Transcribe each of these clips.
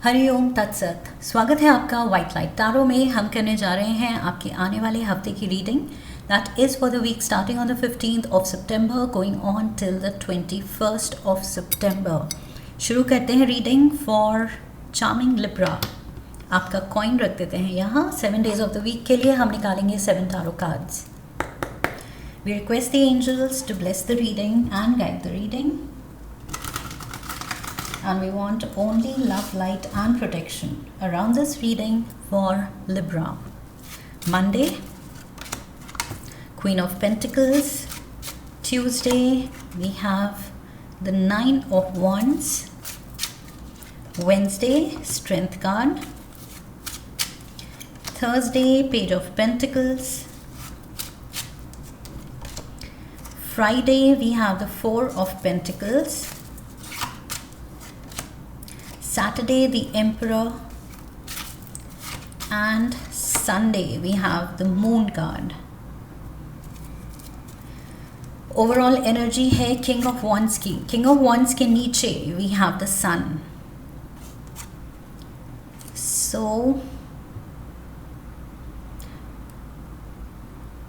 हरिओम तत्सत। स्वागत है आपका वाइट लाइट टैरो में। हम करने जा रहे हैं आपके आने वाले हफ्ते की reading that is for the week starting on the 15th of September going on till the 21st of September। शुरू करते हैं रीडिंग फॉर चार्मिंग लिब्रा। आपका कॉइन रख देते हैं यहाँ। 7 days ऑफ द वीक के लिए हम निकालेंगे 7 tarot cards. We request the angels to bless the reading and guide the reading. And we want only love, light and protection around this reading for Libra. Monday, Queen of Pentacles. Tuesday, we have the 9 of Wands. Wednesday, Strength card. Thursday, Page of Pentacles. Friday, we have the 4 of Pentacles. Saturday, the Emperor, and Sunday we have the Moon card. Overall energy है King of Wands की। King of Wands के नीचे we have the Sun. So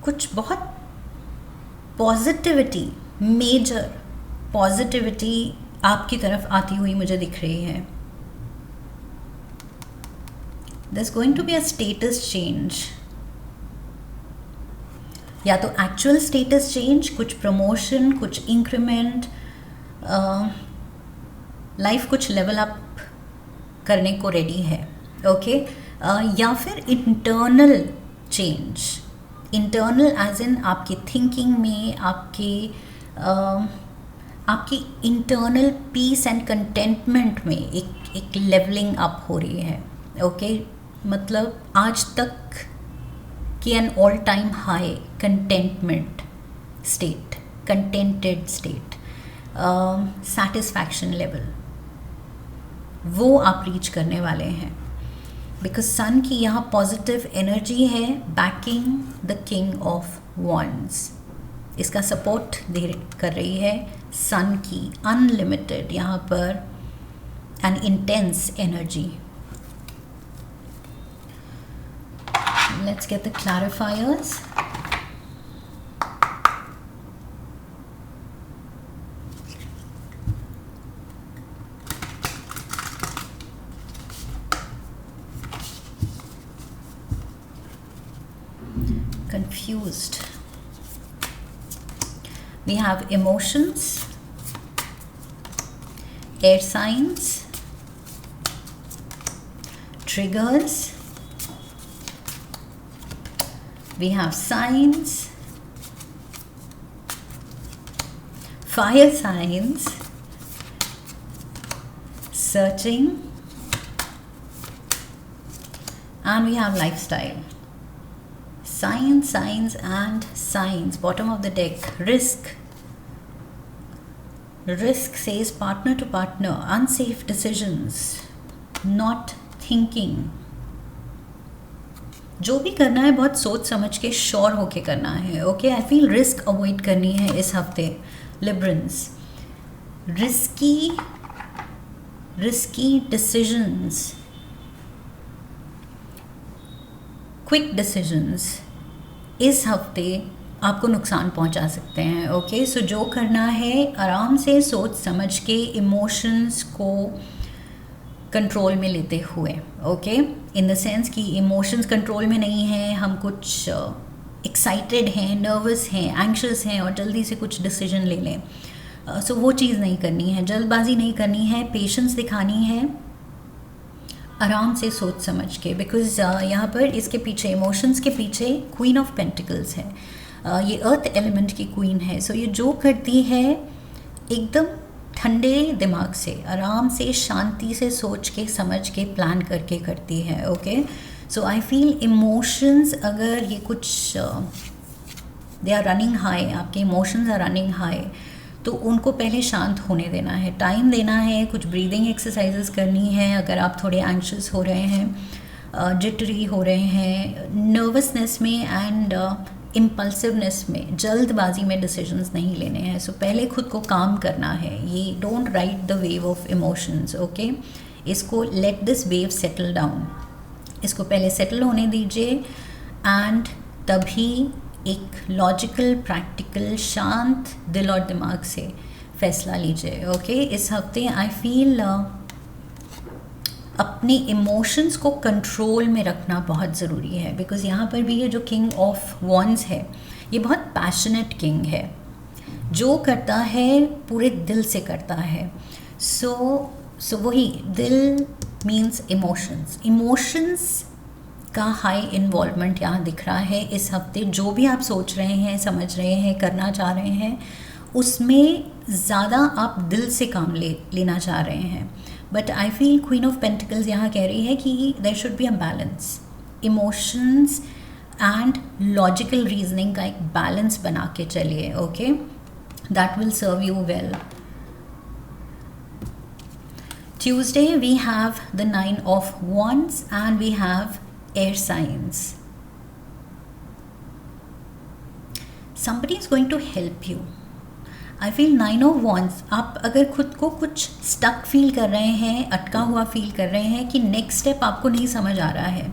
कुछ बहुत positivity, major positivity आपकी तरफ आती हुई मुझे दिख रही है। There's going to be a status change, या तो एक्चुअल स्टेटस चेंज, कुछ प्रमोशन, कुछ इंक्रीमेंट, लाइफ कुछ लेवल अप करने को रेडी है, ओके। या फिर internal change, internal as in आपकी थिंकिंग में, आपकी इंटरनल पीस एंड कंटेंटमेंट में एक लेवलिंग अप हो रही है, ओके। मतलब आज तक की an all time high contentment state, contented state, satisfaction level, वो आप रीच करने वाले हैं। बिकॉज सन की यहाँ पॉजिटिव एनर्जी है banking the king of wands. इसका सपोर्ट दे कर रही है सन की अनलिमिटेड यहाँ पर N intense energy. Let's get the clarifiers. Confused. We have emotions, air signs, triggers. We have signs, fire signs, searching, and we have lifestyle. Signs, signs and signs. Bottom of the deck, risk. Risk says partner to partner, unsafe decisions, not thinking. जो भी करना है बहुत सोच समझ के, sure होके करना है, okay. I feel risk avoid करनी है इस हफ्ते Librans. Risky decisions, quick decisions इस हफ्ते आपको नुकसान पहुंचा सकते हैं, ओके। सो जो करना है आराम से सोच समझ के, इमोशंस को कंट्रोल में लेते हुए, ओके। इन द सेंस कि इमोशंस कंट्रोल में नहीं है, हम कुछ एक्साइटेड हैं, नर्वस हैं, एंग्शियस हैं और जल्दी से कुछ डिसीजन ले लें। सो वो चीज़ नहीं करनी है, जल्दबाजी नहीं करनी है, पेशेंस दिखानी है, आराम से सोच समझ के। बिकॉज यहाँ पर इसके पीछे, इमोशंस के पीछे क्वीन ऑफ पेंटिकल्स है। ये अर्थ एलिमेंट की क्वीन है। सो ये जो करती है एकदम ठंडे दिमाग से, आराम से, शांति से सोच के समझ के प्लान करके करती है, okay. So I feel emotions, अगर ये कुछ दे आर रनिंग हाई, आपके इमोशंस आर रनिंग हाई, तो उनको पहले शांत होने देना है, टाइम देना है, कुछ ब्रीदिंग एक्सरसाइजेस करनी है। अगर आप थोड़े एंग्शियस हो रहे हैं, जिटरी हो रहे हैं, नर्वसनेस में एंड इम्पल्सिवनेस में, जल्दबाजी में डिसीजंस नहीं लेने हैं। सो पहले खुद को काम करना है। ये don't ride the wave of emotions, okay. इसको let this wave settle down, इसको पहले सेटल होने दीजिए एंड तभी एक लॉजिकल, प्रैक्टिकल, शांत दिल और दिमाग से फैसला लीजिए। ओके, इस हफ्ते आई फील अपने इमोशंस को कंट्रोल में रखना बहुत ज़रूरी है, बिकॉज़ यहाँ पर भी ये जो किंग ऑफ वॉन्ड्स है ये बहुत पैशनेट किंग है, जो करता है पूरे दिल से करता है। सो वही दिल मीन्स इमोशंस का हाई इन्वॉल्वमेंट यहाँ दिख रहा है इस हफ्ते। जो भी आप सोच रहे हैं, समझ रहे हैं, करना चाह रहे हैं, उसमें ज़्यादा आप दिल से काम लेना चाह रहे हैं। But I feel queen of pentacles यहाँ कह रही है कि there should be a balance, emotions and logical reasoning का एक बैलेंस बना के चलिए। Okay, that will serve you well. Tuesday we have the 9 of Wands and we have air signs. Somebody is going to help you. I feel 9 of Wands, आप अगर खुद को कुछ stuck फील कर रहे हैं, अटका हुआ फील कर रहे हैं कि नेक्स्ट स्टेप आपको नहीं समझ आ रहा है,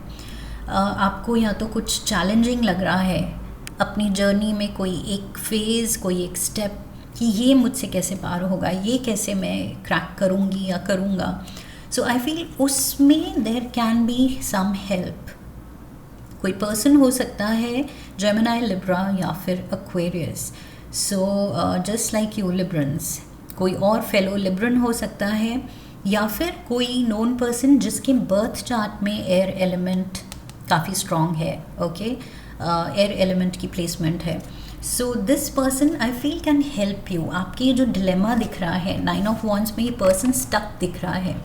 आपको या तो कुछ चैलेंजिंग लग रहा है अपनी जर्नी में, कोई एक फेज़, कोई एक स्टेप कि ये मुझसे कैसे पार होगा, ये कैसे मैं क्रैक करूँगी या करूँगा। सो आई फील उसमें there can be some help. कोई पर्सन हो सकता है जेमिनी, लिब्रा या फिर Aquarius. So just like you Librans, कोई और फेलो लिब्रन हो सकता है या फिर कोई नोन पर्सन जिसके बर्थ चार्ट में एयर एलिमेंट काफ़ी स्ट्रॉन्ग है। ओके, एयर एलिमेंट की प्लेसमेंट है। So this person I feel can help you. आपके जो डिलेमा दिख रहा है 9 ऑफ वॉन्ड्स में, ये पर्सन स्टक दिख रहा है,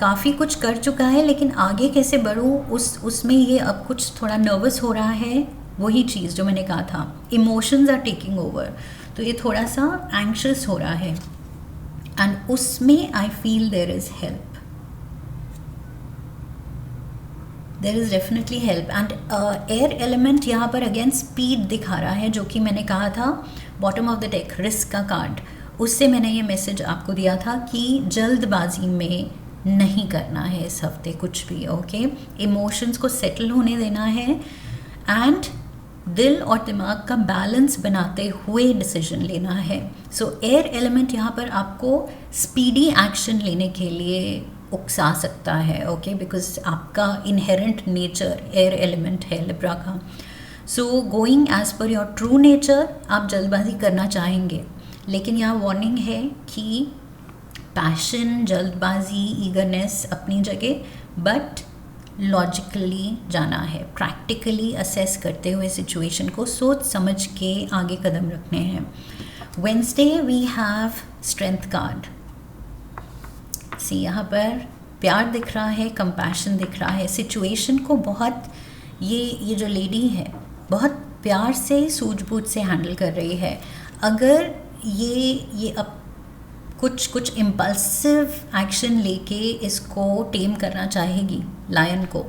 काफ़ी कुछ कर चुका है लेकिन आगे कैसे बढ़ूँ उसमें ये अब कुछ थोड़ा नर्वस हो रहा है। वही चीज़ जो मैंने कहा था, इमोशंस आर टेकिंग ओवर, तो ये थोड़ा सा एंग्शियस हो रहा है एंड उसमें I feel there is help, there is definitely help. And air element यहाँ पर अगेन स्पीड दिखा रहा है, जो कि मैंने कहा था bottom of the deck risk का कार्ड, उससे मैंने ये मैसेज आपको दिया था कि जल्दबाजी में नहीं करना है इस हफ्ते कुछ भी। ओके, इमोशंस को सेटल होने देना है एंड दिल और दिमाग का बैलेंस बनाते हुए डिसीजन लेना है। सो एयर एलिमेंट यहाँ पर आपको स्पीडी एक्शन लेने के लिए उकसा सकता है। ओके, बिकॉज आपका इनहेरेंट नेचर एयर एलिमेंट है लिब्रा का। So going as per your true nature, आप जल्दबाजी करना चाहेंगे, लेकिन यहाँ वार्निंग है कि पैशन, जल्दबाजी, ईगरनेस अपनी जगह, बट लॉजिकली जाना है, प्रैक्टिकली असेस करते हुए सिचुएशन को सोच समझ के आगे कदम रखने हैं। Wednesday we have strength card. See, यहाँ पर प्यार दिख रहा है, कंपैशन दिख रहा है, सिचुएशन को बहुत ये जो लेडी है बहुत प्यार से, सूझबूझ से हैंडल कर रही है। अगर ये अब कुछ इम्पल्सिव एक्शन लेके इसको टेम करना चाहेगी लायन को,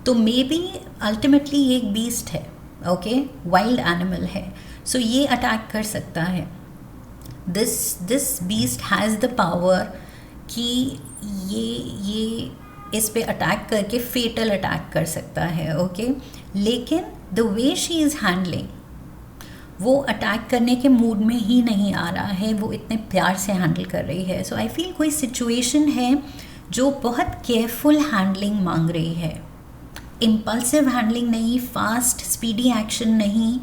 तो मे बी अल्टीमेटली ये एक बीस्ट है। ओके, वाइल्ड एनिमल है, सो ये अटैक कर सकता है। This beast has the power कि ये इस पे अटैक करके फेटल अटैक कर सकता है। ओके, लेकिन the way she is handling, वो अटैक करने के मूड में ही नहीं आ रहा है, वो इतने प्यार से हैंडल कर रही है। सो आई फील कोई सिचुएशन है जो बहुत केयरफुल हैंडलिंग मांग रही है, इम्पल्सिव हैंडलिंग नहीं, फास्ट स्पीडी एक्शन नहीं,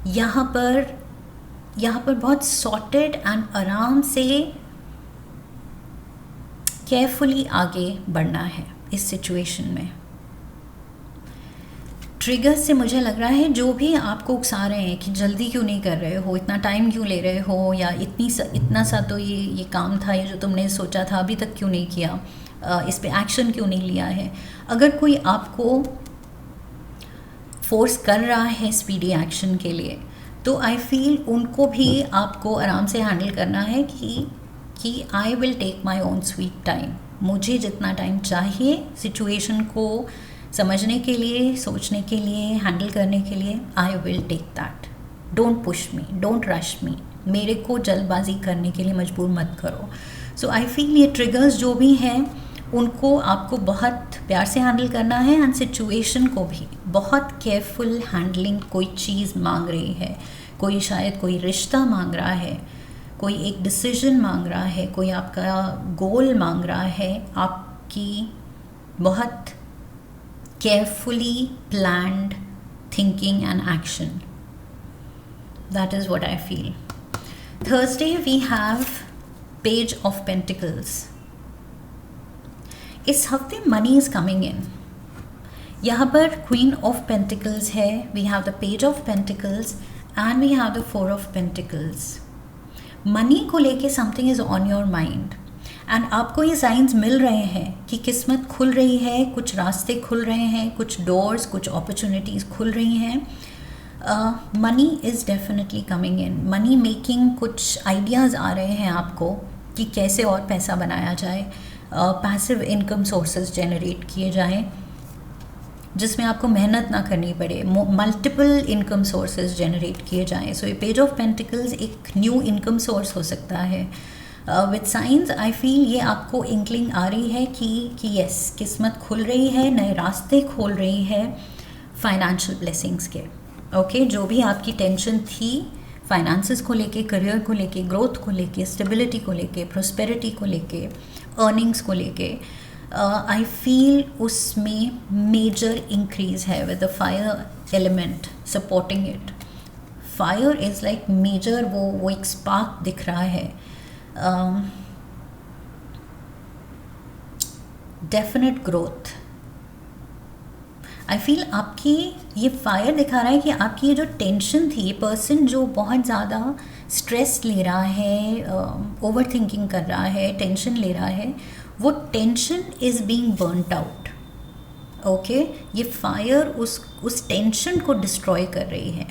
यहाँ पर बहुत सॉर्टेड एंड आराम से केयरफुली आगे बढ़ना है इस सिचुएशन में। ट्रिगर्स से मुझे लग रहा है जो भी आपको उकसा रहे हैं कि जल्दी क्यों नहीं कर रहे हो, इतना टाइम क्यों ले रहे हो, या इतना सा तो ये काम था, ये जो तुमने सोचा था अभी तक क्यों नहीं किया, इस पे एक्शन क्यों नहीं लिया है। अगर कोई आपको फोर्स कर रहा है स्पीडी एक्शन के लिए, तो आई फील उनको भी आपको आराम से हैंडल करना है कि I will take my own sweet time, मुझे जितना टाइम चाहिए सिचुएशन को समझने के लिए, सोचने के लिए, हैंडल करने के लिए, I will take that. Don't push me, don't rush me, मेरे को जल्दबाजी करने के लिए मजबूर मत करो। सो आई फील ये ट्रिगर्स जो भी हैं उनको आपको बहुत प्यार से हैंडल करना है, एंड सिचुएशन को भी बहुत केयरफुल हैंडलिंग। कोई चीज़ मांग रही है, कोई शायद कोई रिश्ता मांग रहा है, कोई एक डिसीजन मांग रहा है, कोई आपका गोल मांग रहा है, आपकी बहुत carefully planned thinking and action. That is what I feel. Thursday we have page of pentacles. इस हफ्ते मनी इज़ कमिंग इन। यहाँ पर क्वीन ऑफ पेंटिकल्स है, we have the page of pentacles and we have the four of pentacles. Money को लेके something is on your mind, and आपको ये science मिल रहे हैं कि किस्मत खुल रही है, कुछ रास्ते खुल रहे हैं, कुछ डोर्स, कुछ अपॉर्चुनिटीज़ खुल रही हैं। Money is definitely coming in. Money making कुछ आइडियाज़ आ रहे हैं आपको कि कैसे और पैसा बनाया जाए, पैसिव इनकम सोर्सेज जनरेट किए जाएं जिसमें आपको मेहनत ना करनी पड़े, मल्टीपल इनकम सोर्सेज जनरेट किए जाएं। सो ये पेज ऑफ पेंटिकल्स एक न्यू इनकम सोर्स हो सकता है। विद साइंस आई फील ये आपको इंक्लिंग आ रही है कि यस, किस्मत खुल रही है, नए रास्ते खोल रही है फाइनेंशियल ब्लेसिंग्स के। ओके, जो भी आपकी टेंशन थी फाइनेंसेस को लेके, करियर को लेके, ग्रोथ को लेके, स्टेबिलिटी को लेके, प्रोस्पेरिटी को लेके, अर्निंग्स को लेके, आई फील उसमें मेजर इंक्रीज है with the fire element supporting it. Fire is like major, वो एक स्पार्क दिख रहा है। Definite growth. आई फील आपकी ये फायर दिखा रहा है कि आपकी ये जो टेंशन थी, ये पर्सन जो बहुत ज़्यादा स्ट्रेस ले रहा है, ओवर थिंकिंग कर रहा है, टेंशन ले रहा है, वो tension is being burnt out. Okay, ये फायर उस टेंशन को डिस्ट्रॉय कर रही है,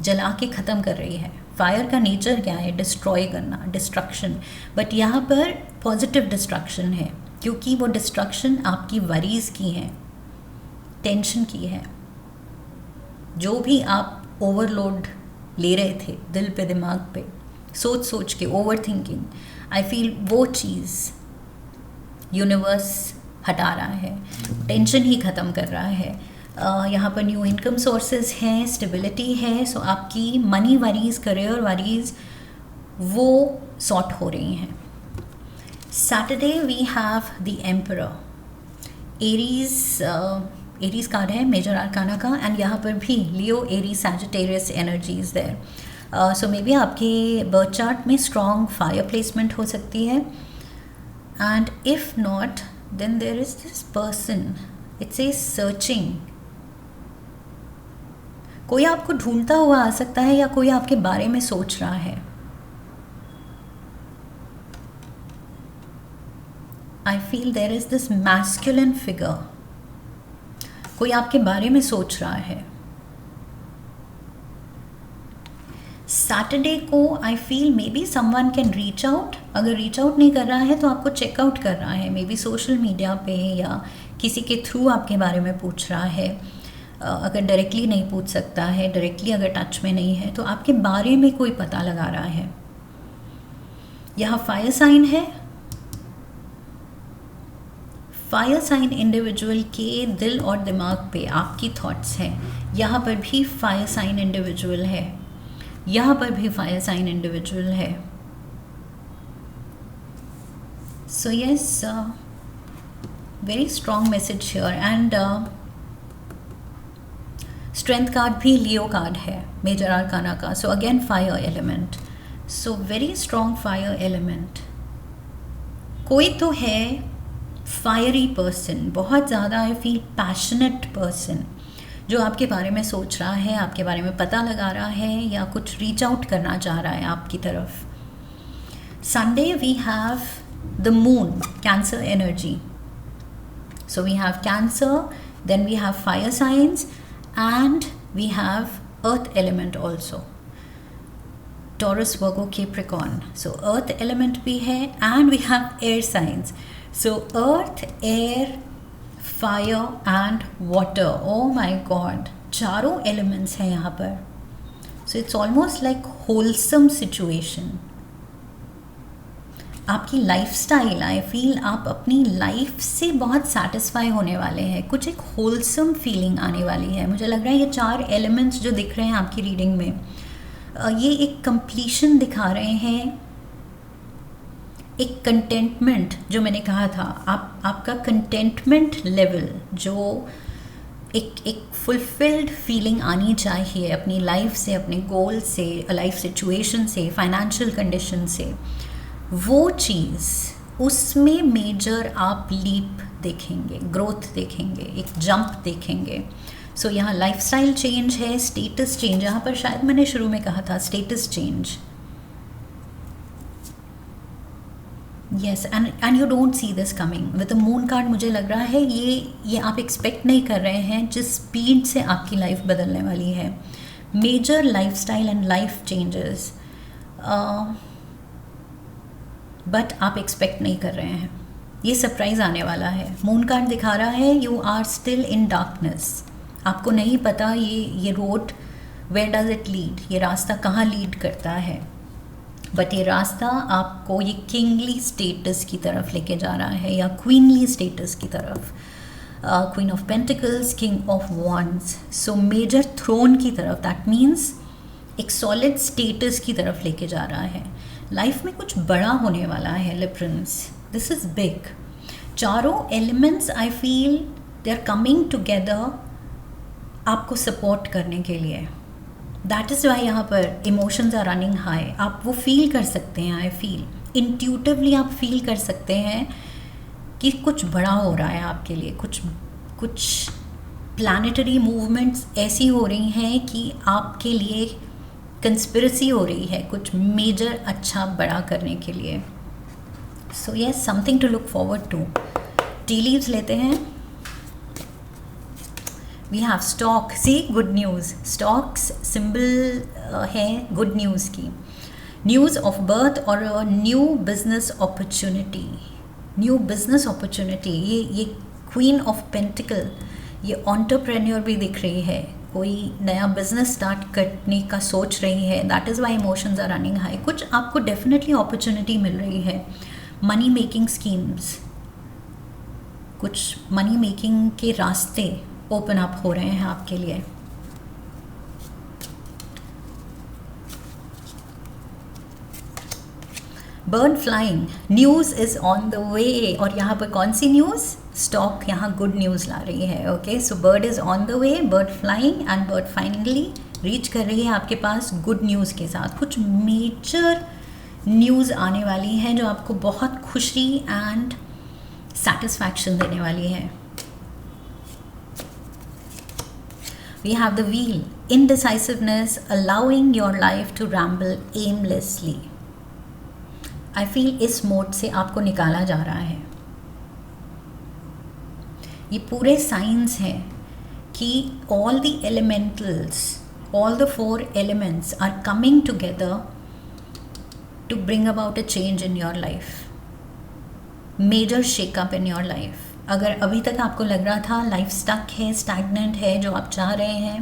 जला के ख़त्म कर रही है। फायर का नेचर क्या है? डिस्ट्रॉय करना, डिस्ट्रक्शन। बट यहाँ पर पॉजिटिव डिस्ट्रक्शन है, क्योंकि वो डिस्ट्रक्शन आपकी वरीज़ की है, टेंशन की है। जो भी आप ओवरलोड ले रहे थे दिल पे, दिमाग पे, सोच सोच के, ओवर थिंकिंग, आई फील वो चीज़ यूनिवर्स हटा रहा है, टेंशन ही ख़त्म कर रहा है। यहाँ पर न्यू इनकम सोर्सेज हैं, स्टेबिलिटी है। सो आपकी मनी वरीज़, करियर वरीज़ वो सॉर्ट हो रही हैं। Saturday we have the emperor. Aries card है मेजर आर्काना का, एंड यहाँ पर भी Leo, Aries, Sagittarius energies there. So maybe आपके बर्थ चार्ट में स्ट्रॉन्ग फायर प्लेसमेंट हो सकती है, and if not then there is this person, it's a searching. कोई आपको ढूंढता हुआ आ सकता है, या कोई आपके बारे में सोच रहा है। I feel there is this masculine figure, कोई आपके बारे में सोच रहा है। सैटरडे को I feel may be someone can reach out. अगर रीच आउट नहीं कर रहा है तो आपको चेकआउट कर रहा है, मे बी सोशल मीडिया पे या किसी के थ्रू आपके बारे में पूछ रहा है। अगर डायरेक्टली नहीं पूछ सकता है, डायरेक्टली अगर टच में नहीं है, तो आपके बारे में कोई पता लगा रहा है। यहाँ फायर साइन है। फायर साइन इंडिविजुअल के दिल और दिमाग पे आपकी थॉट्स हैं। यहाँ पर भी फायर साइन इंडिविजुअल है, यहाँ पर भी फायर साइन इंडिविजुअल है। So yes, very strong message here. And strength card भी लियो कार्ड है मेजर आर्काना का। So again fire element, so very strong fire element. कोई तो है फायरी पर्सन, बहुत ज़्यादा आई फील पैशनेट पर्सन, जो आपके बारे में सोच रहा है, आपके बारे में पता लगा रहा है, या कुछ रीच आउट करना चाह रहा है आपकी तरफ। Sunday we have the moon, cancer energy. So we have cancer, then we have fire signs, and we have earth element also, Taurus, Virgo, Capricorn. So earth element भी है, and we have air signs. So earth, air, fire and water. Oh my God, चारों elements हैं यहाँ पर. So it's almost like wholesome situation. आपकी lifestyle, I feel आप अपनी life से बहुत सेटिस्फाई होने वाले हैं, कुछ एक होलसम फीलिंग आने वाली है। मुझे लग रहा है ये 4 एलिमेंट्स जो दिख रहे हैं आपकी रीडिंग में, ये एक कंप्लीशन दिखा रहे हैं, एक कंटेंटमेंट जो मैंने कहा था, आपका कंटेंटमेंट लेवल जो एक फुलफिल्ड फीलिंग आनी चाहिए अपनी लाइफ से, अपने गोल से, लाइफ सिचुएशन से, फाइनेंशियल कंडीशन से, वो चीज़ उसमें मेजर आप लीप देखेंगे, ग्रोथ देखेंगे, एक जंप देखेंगे। सो यहाँ लाइफस्टाइल चेंज है, स्टेटस चेंज, यहाँ पर शायद मैंने शुरू में कहा था status change, yes, and you don't see this coming with the moon card. मुझे लग रहा है ये आप एक्सपेक्ट नहीं कर रहे हैं जिस स्पीड से आपकी लाइफ बदलने वाली है। Major lifestyle and life changes, but आप एक्सपेक्ट नहीं कर रहे हैं, ये सरप्राइज आने वाला है। मून कार्ड दिखा रहा है you are still in darkness, आपको नहीं पता ये road where does it lead, ये रास्ता कहाँ लीड करता है, बट ये रास्ता आपको ये किंगली स्टेटस की तरफ लेके जा रहा है या क्वीनली स्टेटस की तरफ, queen of pentacles, king of wands, so major throne की तरफ। दैट मीन्स एक सॉलिड स्टेटस की तरफ लेके जा रहा है। लाइफ में कुछ बड़ा होने वाला है लिब्रन्स, दिस इज़ बिग। चारों elements I feel they are coming together आपको सपोर्ट करने के लिए। दैट इज़ वाई यहाँ पर इमोशंस आर रनिंग हाई। आप वो फील कर सकते हैं, आई फील इंट्यूटिवली आप फील कर सकते हैं कि कुछ बड़ा हो रहा है आपके लिए, कुछ प्लानिटरी मूवमेंट्स ऐसी हो रही हैं कि आपके लिए कंस्पिरेसी हो रही है कुछ मेजर अच्छा बड़ा करने के लिए। So yes, something to look forward to. Tea leaves लेते हैं। We have stork, see good news, storks symbol है गुड न्यूज़ की, न्यूज़ ऑफ बर्थ और new business opportunity, new business opportunity. ये क्वीन ऑफ पेंटिकल, ये entrepreneur भी दिख रही है, कोई नया बिजनेस स्टार्ट करने का सोच रही है। That is why emotions are running high. कुछ आपको डेफिनेटली अपॉर्चुनिटी मिल रही है, मनी मेकिंग स्कीम्स, कुछ मनी मेकिंग के रास्ते ओपन अप हो रहे हैं आपके लिए। Bird flying, news is on the way. और यहाँ पर कौन सी न्यूज़? स्टॉक यहाँ गुड न्यूज़ ला रही है। Okay, so bird is on the way, bird flying, and bird finally reach कर रही है आपके पास गुड न्यूज़ के साथ। कुछ मेजर न्यूज़ आने वाली है जो आपको बहुत खुशी एंड सेटिस्फैक्शन देने वाली है। We have the wheel, indecisiveness, allowing your life to ramble aimlessly. I feel इस मोड से आपको निकाला जा रहा है। ये पूरे साइंस हैं कि all the elementals, all the 4 elements are coming together to bring about a change in your life, major shake up in your life. अगर अभी तक आपको लग रहा था लाइफ स्टक है, स्टैग्नेंट है, जो आप चाह रहे हैं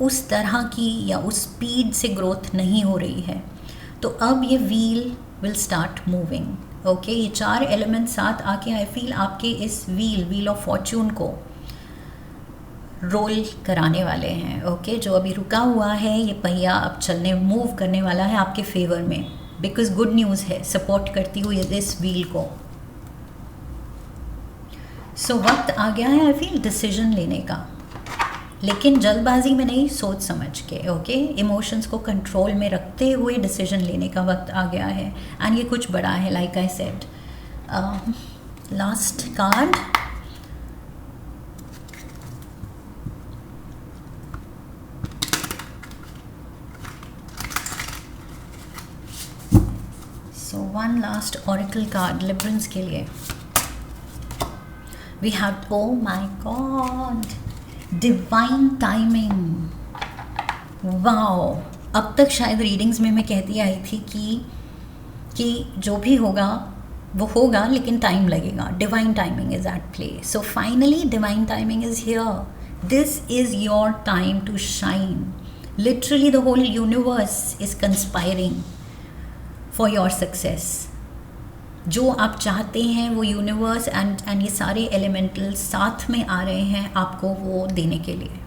उस तरह की या उस स्पीड से ग्रोथ नहीं हो रही है, तो अब ये wheel will start moving. Okay, ये 4 एलिमेंट साथ आके आई फील आपके इस व्हील ऑफ फॉर्च्यून को रोल कराने वाले हैं। ओके, जो अभी रुका हुआ है ये पहिया अब चलने, मूव करने वाला है आपके फेवर में, बिकॉज गुड न्यूज़ है, सपोर्ट करती हुई इस व्हील को। सो वक्त आ गया है आई फील डिसीजन लेने का, लेकिन जल्दबाजी में नहीं, सोच समझ के। ओके, इमोशंस को कंट्रोल में रखते हुए डिसीजन लेने का वक्त आ गया है, एंड ये कुछ बड़ा है, like I said. Last card, so one last oracle card Librans के लिए। We have, oh my God, divine timing. Wow. अब तक शायद रीडिंग्स में मैं कहती आई थी कि जो भी होगा वो होगा, लेकिन टाइम लगेगा। Divine timing is at play. So finally divine timing is here. This is your time to shine. Literally the whole universe is conspiring for your success. जो आप चाहते हैं वो यूनिवर्स एंड ये सारे एलिमेंटल साथ में आ रहे हैं आपको वो देने के लिए।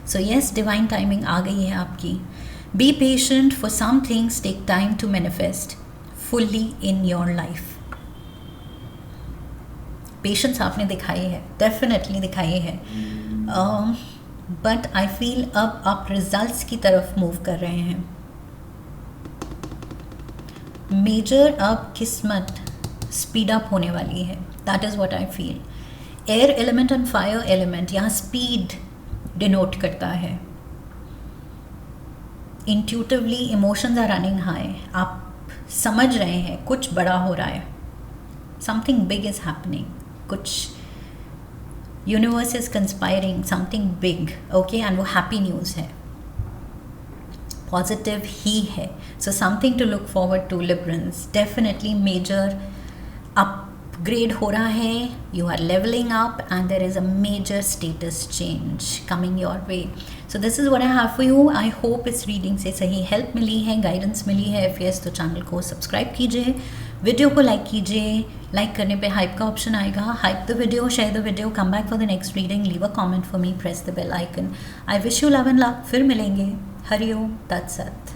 सो यस, डिवाइन टाइमिंग आ गई है आपकी। Be patient, for some things take time to manifest fully in your life. Patience आपने दिखाई है, डेफिनेटली दिखाई है, बट आई फील अब आप रिजल्ट्स की तरफ मूव कर रहे हैं। मेजर अब किस्मत स्पीड अप होने वाली है, that is what I feel. Air element and fire element यहाँ स्पीड डिनोट करता है। Intuitively emotions are running high, आप समझ रहे हैं कुछ बड़ा हो रहा है, समथिंग बिग इज हैपनिंग, कुछ universe is conspiring something big, okay, and वो हैप्पी न्यूज़ है, पॉजिटिव ही है। So something to look forward to Librans. Definitely major upgrade हो रहा है, you are levelling up and there is a major status change coming your way. So this is what I have for you. I hope इस reading से सही help मिली है, guidance मिली है। इफ़ यस तो चैनल को सब्सक्राइब कीजिए, वीडियो को लाइक कीजिए। लाइक करने पे हाइप का ऑप्शन आएगा, hype the video, share the video, come back for the next reading, leave a comment for me, press the bell icon. I wish you love and luck. फिर मिलेंगे। हरिओम तत्सत।